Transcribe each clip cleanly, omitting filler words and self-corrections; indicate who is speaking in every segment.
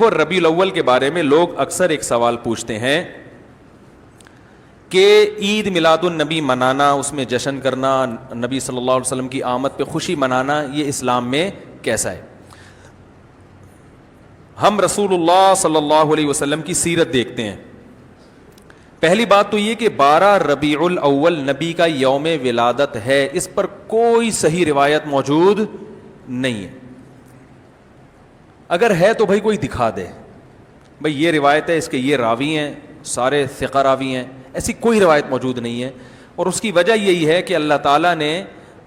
Speaker 1: وہ ربیع الاول کے بارے میں لوگ اکثر ایک سوال پوچھتے ہیں کہ عید میلاد النبی منانا، اس میں جشن کرنا، نبی صلی اللہ علیہ وسلم کی آمد پہ خوشی منانا، یہ اسلام میں کیسا ہے؟ ہم رسول اللہ صلی اللہ علیہ وسلم کی سیرت دیکھتے ہیں. پہلی بات تو یہ کہ 12 ربیع الاول نبی کا یوم ولادت ہے، اس پر کوئی صحیح روایت موجود نہیں ہے. اگر ہے تو بھائی کوئی دکھا دے، بھائی یہ روایت ہے، اس کے یہ راوی ہیں، سارے ثقہ راوی ہیں، ایسی کوئی روایت موجود نہیں ہے. اور اس کی وجہ یہی ہے کہ اللہ تعالیٰ نے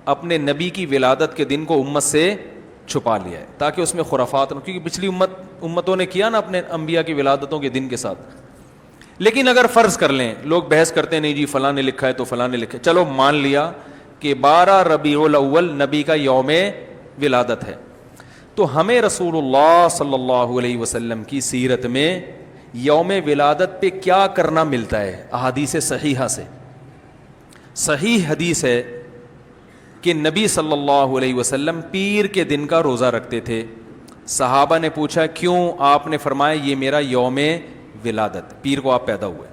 Speaker 1: اپنے نبی کی ولادت کے دن کو امت سے چھپا لیا ہے تاکہ اس میں خرافات نہ، کیونکہ پچھلی امتوں نے کیا نا اپنے انبیاء کی ولادتوں کے دن کے ساتھ. لیکن اگر فرض کر لیں، لوگ بحث کرتے نہیں جی فلاں نے لکھا ہے تو فلاں نے لکھا ہے، چلو مان لیا کہ 12 ربیع الاول نبی کا یوم ولادت ہے، تو ہمیں رسول اللہ صلی اللہ علیہ وسلم کی سیرت میں یوم ولادت پہ کیا کرنا ملتا ہے؟ احادیث صحیحہ سے صحیح حدیث ہے کہ نبی صلی اللہ علیہ وسلم پیر کے دن کا روزہ رکھتے تھے. صحابہ نے پوچھا کیوں؟ آپ نے فرمایا یہ میرا یوم ولادت، پیر کو آپ پیدا ہوئے.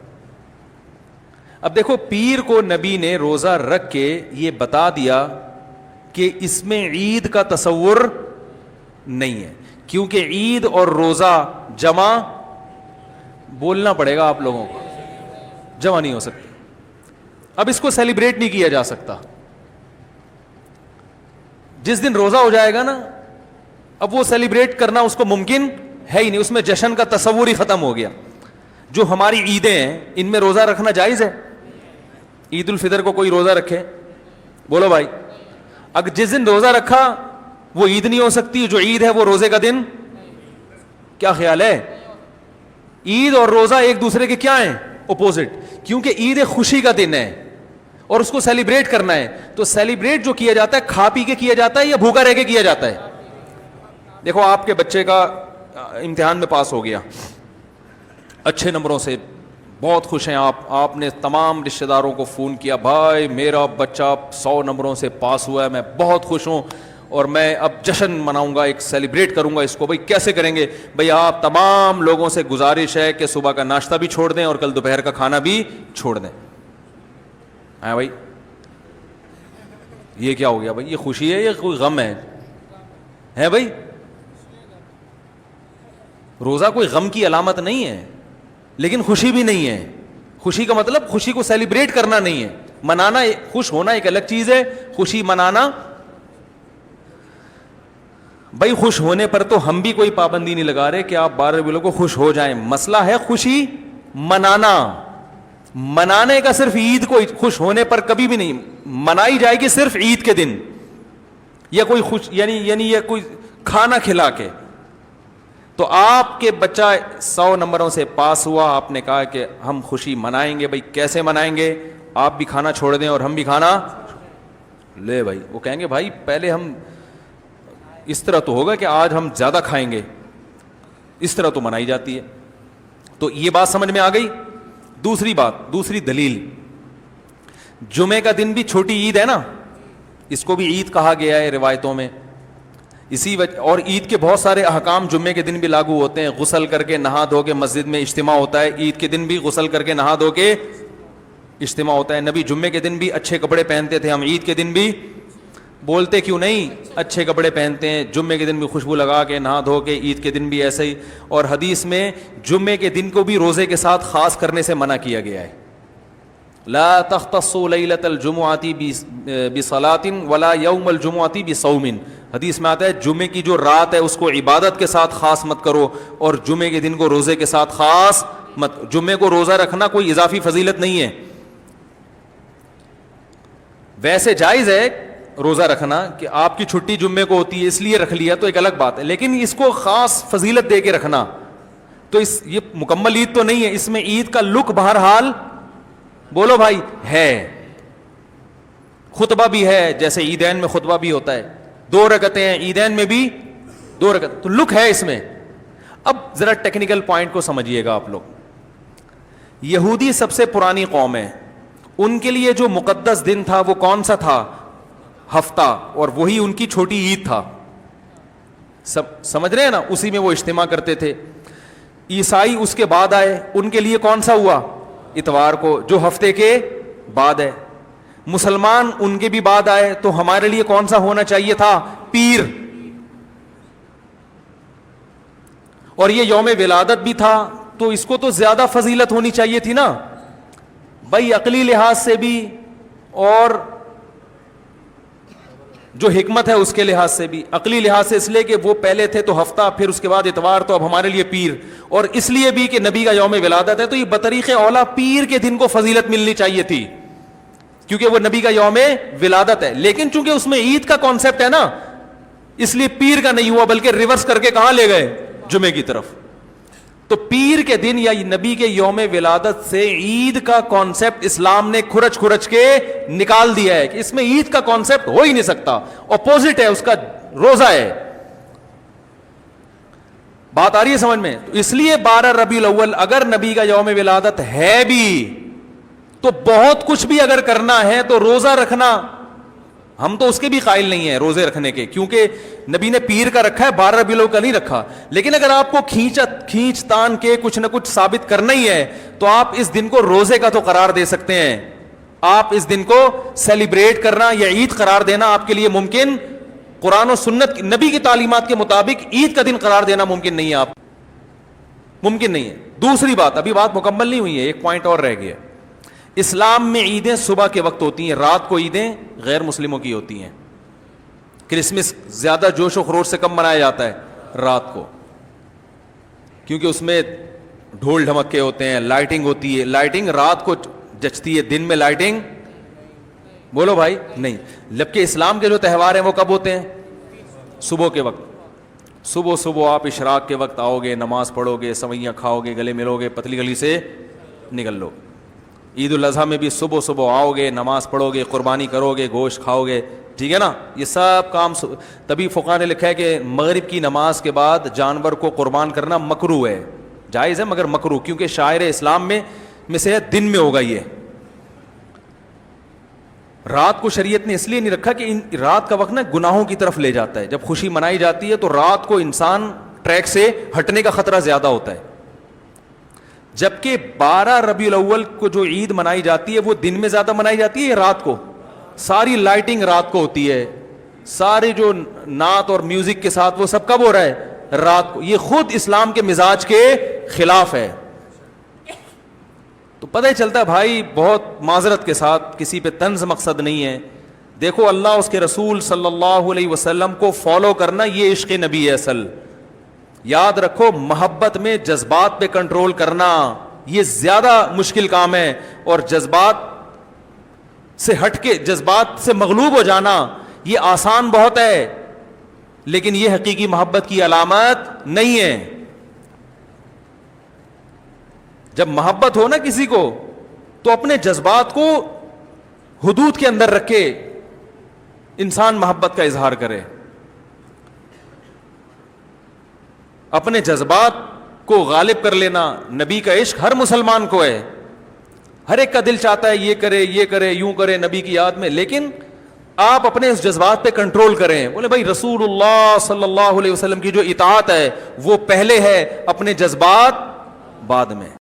Speaker 1: اب دیکھو، پیر کو نبی نے روزہ رکھ کے یہ بتا دیا کہ اس میں عید کا تصور نہیں ہے، کیونکہ عید اور روزہ جمع، بولنا پڑے گا آپ لوگوں کو، جمع نہیں ہو سکتی. اب اس کو سیلیبریٹ نہیں کیا جا سکتا. جس دن روزہ ہو جائے گا نا، اب وہ سیلیبریٹ کرنا اس کو ممکن ہے ہی نہیں، اس میں جشن کا تصور ہی ختم ہو گیا. جو ہماری عیدیں ہیں ان میں روزہ رکھنا جائز ہے؟ عید الفطر کو کوئی روزہ رکھے؟ بولو بھائی. اگر جس دن روزہ رکھا وہ عید نہیں ہو سکتی، جو عید ہے وہ روزے کا دن. کیا خیال ہے؟ عید اور روزہ ایک دوسرے کے کیا ہیں؟ اپوزٹ. کیونکہ عید ایک خوشی کا دن ہے اور اس کو سیلیبریٹ کرنا ہے. تو سیلیبریٹ جو کیا جاتا ہے کھا پی کے کیا جاتا ہے یا بھوکا رہ کے کیا جاتا ہے؟ دیکھو، آپ کے بچے کا امتحان میں پاس ہو گیا اچھے نمبروں سے، بہت خوش ہیں آپ نے تمام رشتہ داروں کو فون کیا، بھائی میرا بچہ 100 نمبروں سے پاس ہوا ہے، میں بہت خوش ہوں اور میں اب جشن مناؤں گا، ایک سیلیبریٹ کروں گا اس کو. بھائی کیسے کریں گے؟ بھائی آپ تمام لوگوں سے گزارش ہے کہ صبح کا ناشتہ بھی چھوڑ دیں اور کل دوپہر کا کھانا بھی چھوڑ دیں. ہاں بھائی، یہ کیا ہو گیا بھائی؟ یہ خوشی ہے یا کوئی غم ہے بھائی؟ روزہ کوئی غم کی علامت نہیں ہے، لیکن خوشی بھی نہیں ہے. خوشی کا مطلب خوشی کو سیلیبریٹ کرنا نہیں ہے، منانا. خوش ہونا ایک الگ چیز ہے، خوشی منانا. بھائی خوش ہونے پر تو ہم بھی کوئی پابندی نہیں لگا رہے کہ آپ 12 ربیع الاول کو خوش ہو جائیں. مسئلہ ہے خوشی منانا. منانے کا صرف عید کو خوش ہونے پر کبھی بھی نہیں منائی جائے گی، صرف عید کے دن یا کوئی خوش یعنی یہ کوئی کھانا کھلا کے. تو آپ کے بچہ 100 نمبروں سے پاس ہوا، آپ نے کہا کہ ہم خوشی منائیں گے. بھائی کیسے منائیں گے؟ آپ بھی کھانا چھوڑ دیں اور ہم بھی کھانا لے. بھائی وہ کہیں گے بھائی پہلے ہم اس طرح تو ہوگا کہ آج ہم زیادہ کھائیں گے، اس طرح تو منائی جاتی ہے. تو یہ بات سمجھ میں آ گئی. دوسری بات، دوسری دلیل، جمعے کا دن بھی چھوٹی عید ہے نا، اس کو بھی عید کہا گیا ہے روایتوں میں. اسی وجہ، اور عید کے بہت سارے احکام جمعے کے دن بھی لاگو ہوتے ہیں. غسل کر کے نہا دھو کے مسجد میں اجتماع ہوتا ہے، عید کے دن بھی غسل کر کے نہا دھو کے اجتماع ہوتا ہے. نبی جمعے کے دن بھی اچھے کپڑے پہنتے تھے، ہم عید کے دن بھی بولتے کیوں نہیں اچھے کپڑے پہنتے ہیں؟ جمعے کے دن بھی خوشبو لگا کے نہا دھو کے، عید کے دن بھی ایسے ہی. اور حدیث میں جمعے کے دن کو بھی روزے کے ساتھ خاص کرنے سے منع کیا گیا ہے. لا تختصوا لیلۃ الجمعۃ بصلاۃ ولا یوم الجمعۃ بصوم. حدیث میں آتا ہے جمعے کی جو رات ہے اس کو عبادت کے ساتھ خاص مت کرو اور جمعے کے دن کو روزے کے ساتھ خاص مت. جمعے کو روزہ رکھنا کوئی اضافی فضیلت نہیں ہے. ویسے جائز ہے روزہ رکھنا کہ آپ کی چھٹی جمعے کو ہوتی ہے اس لیے رکھ لیا تو ایک الگ بات ہے، لیکن اس کو خاص فضیلت دے کے رکھنا تو یہ مکمل عید تو نہیں ہے. اس میں عید کا لک بہرحال بولو بھائی ہے. خطبہ بھی ہے، جیسے عیدین میں خطبہ بھی ہوتا ہے، 2 رکعتیں ہیں، عیدین میں بھی 2 رکعت، تو لک ہے اس میں. اب ذرا ٹیکنیکل پوائنٹ کو سمجھیے گا آپ لوگ. یہودی سب سے پرانی قوم ہے، ان کے لیے جو مقدس دن تھا وہ کون سا تھا؟ ہفتہ، اور وہی ان کی چھوٹی عید تھا. سب سمجھ رہے ہیں نا؟ اسی میں وہ اجتماع کرتے تھے. عیسائی اس کے بعد آئے, ان کے لیے کون سا ہوا؟ اتوار کو, جو ہفتے کے بعد ہے. مسلمان ان کے بھی بعد آئے, تو ہمارے لیے کون سا ہونا چاہیے تھا؟ پیر. اور یہ یوم ولادت بھی تھا, تو اس کو تو زیادہ فضیلت ہونی چاہیے تھی نا بھائی, عقلی لحاظ سے بھی اور جو حکمت ہے اس کے لحاظ سے بھی. عقلی لحاظ سے اس لیے کہ وہ پہلے تھے تو ہفتہ, پھر اس کے بعد اتوار, تو اب ہمارے لیے پیر. اور اس لیے بھی کہ نبی کا یوم ولادت ہے, تو یہ بطریق اولا پیر کے دن کو فضیلت ملنی چاہیے تھی, کیونکہ وہ نبی کا یوم ولادت ہے. لیکن چونکہ اس میں عید کا کانسیپٹ ہے نا, اس لیے پیر کا نہیں ہوا, بلکہ ریورس کر کے کہاں لے گئے؟ جمعے کی طرف. تو پیر کے دن یا نبی کے یوم ولادت سے عید کا کانسیپٹ اسلام نے کھرچ کھرچ کے نکال دیا ہے کہ اس میں عید کا کانسیپٹ ہو ہی نہیں سکتا, اپوزٹ ہے اس کا, روزہ ہے. بات آ رہی ہے سمجھ میں؟ تو اس لیے 12 ربیع الاول اگر نبی کا یوم ولادت ہے بھی, تو بہت کچھ بھی اگر کرنا ہے تو روزہ رکھنا, ہم تو اس کے بھی قائل نہیں ہیں روزے رکھنے کے, کیونکہ نبی نے پیر کا رکھا ہے, 12 ربیع الاول کا نہیں رکھا. لیکن اگر آپ کو کھینچ تان کے کچھ نہ کچھ ثابت کرنا ہی ہے, تو آپ اس دن کو روزے کا تو قرار دے سکتے ہیں. آپ اس دن کو سیلیبریٹ کرنا یا عید قرار دینا آپ کے لیے ممکن, قرآن و سنت نبی کی تعلیمات کے مطابق عید کا دن قرار دینا ممکن نہیں ہے, آپ ممکن نہیں ہے. دوسری بات, ابھی بات مکمل نہیں ہوئی ہے, ایک پوائنٹ اور رہ گیا. اسلام میں عیدیں صبح کے وقت ہوتی ہیں, رات کو عیدیں غیر مسلموں کی ہوتی ہیں. کرسمس زیادہ جوش و خروش سے کم منایا جاتا ہے رات کو, کیونکہ اس میں ڈھول ڈھمکے ہوتے ہیں, لائٹنگ ہوتی ہے. لائٹنگ رات کو جچتی ہے, دن میں لائٹنگ بولو بھائی نہیں. جبکہ اسلام کے جو تہوار ہیں وہ کب ہوتے ہیں؟ صبح کے وقت. صبح آپ اشراق کے وقت آؤ گے, نماز پڑھو گے, سوئیاں کھاؤ گے, گلے ملو گے, پتلی گلی سے نکل لو. عید الاضحیٰ میں بھی صبح آؤ گے, نماز پڑھو گے, قربانی کرو گے, گوشت کھاؤ گے, ٹھیک ہے نا. یہ سب کام تبھی فقہاء نے لکھا ہے کہ مغرب کی نماز کے بعد جانور کو قربان کرنا مکروہ ہے, جائز ہے مگر مکروہ, کیونکہ شاعر اسلام میں سے دن میں ہوگا. یہ رات کو شریعت نے اس لیے نہیں رکھا کہ رات کا وقت نا گناہوں کی طرف لے جاتا ہے. جب خوشی منائی جاتی ہے تو رات کو انسان ٹریک سے ہٹنے کا خطرہ زیادہ ہوتا ہے. جبکہ 12 ربیع الاول کو جو عید منائی جاتی ہے وہ دن میں زیادہ منائی جاتی ہے یا رات کو؟ ساری لائٹنگ رات کو ہوتی ہے, سارے جو نعت اور میوزک کے ساتھ وہ سب کب ہو رہا ہے؟ رات کو. یہ خود اسلام کے مزاج کے خلاف ہے. تو پتہ ہی چلتا ہے بھائی, بہت معذرت کے ساتھ, کسی پہ طنز مقصد نہیں ہے. دیکھو اللہ اس کے رسول صلی اللہ علیہ وسلم کو فالو کرنا یہ عشق نبی ہے اصل. یاد رکھو, محبت میں جذبات پہ کنٹرول کرنا یہ زیادہ مشکل کام ہے, اور جذبات سے ہٹ کے, جذبات سے مغلوب ہو جانا یہ آسان بہت ہے, لیکن یہ حقیقی محبت کی علامت نہیں ہے. جب محبت ہو نا کسی کو, تو اپنے جذبات کو حدود کے اندر رکھے انسان محبت کا اظہار کرے. اپنے جذبات کو غالب کر لینا, نبی کا عشق ہر مسلمان کو ہے, ہر ایک کا دل چاہتا ہے یہ کرے یوں کرے نبی کی یاد میں, لیکن آپ اپنے اس جذبات پہ کنٹرول کریں. بولے بھائی رسول اللہ صلی اللہ علیہ وسلم کی جو اطاعت ہے وہ پہلے ہے, اپنے جذبات بعد میں.